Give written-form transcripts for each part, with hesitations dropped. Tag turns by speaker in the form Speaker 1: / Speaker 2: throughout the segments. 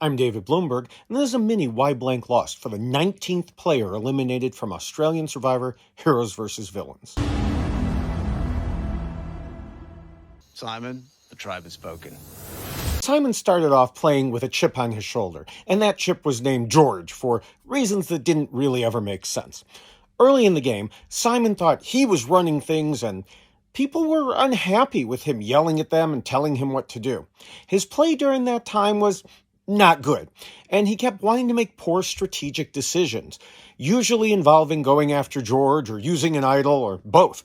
Speaker 1: I'm David Bloomberg, and this is a mini WhyXLost for the 19th player eliminated from Australian Survivor Heroes vs. Villains.
Speaker 2: Simon, the tribe has spoken.
Speaker 1: Simon started off playing with a chip on his shoulder, and that chip was named George for reasons that didn't really ever make sense. Early in the game, Simon thought he was running things, and people were unhappy with him yelling at them and telling him what to do. His play during that time was not good, and he kept wanting to make poor strategic decisions, usually involving going after George or using an idol or both.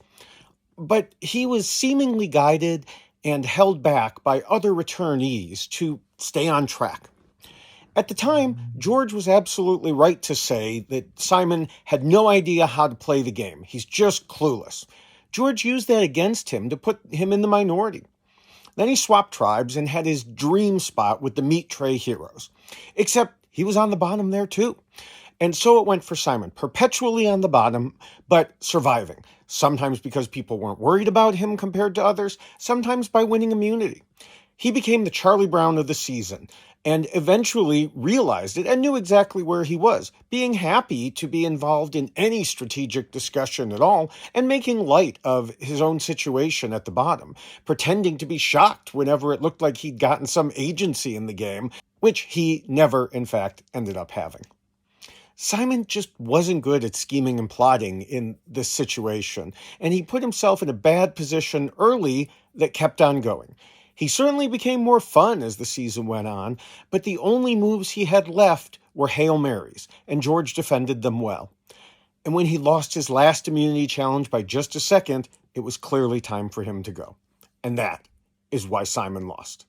Speaker 1: But he was seemingly guided and held back by other returnees to stay on track. At the time, George was absolutely right to say that Simon had no idea how to play the game. He's just clueless. George used that against him to put him in the minority. Then he swapped tribes and had his dream spot with the meat tray heroes. Except he was on the bottom there too. And so it went for Simon, perpetually on the bottom, but surviving. Sometimes because people weren't worried about him compared to others, sometimes by winning immunity. He became the Charlie Brown of the season and eventually realized it and knew exactly where he was, being happy to be involved in any strategic discussion at all and making light of his own situation at the bottom, pretending to be shocked whenever it looked like he'd gotten some agency in the game, which he never, in fact, ended up having. Simon just wasn't good at scheming and plotting in this situation, and he put himself in a bad position early that kept on going. He certainly became more fun as the season went on, but the only moves he had left were Hail Marys, and George defended them well. And when he lost his last immunity challenge by just a second, it was clearly time for him to go. And that is why Simon lost.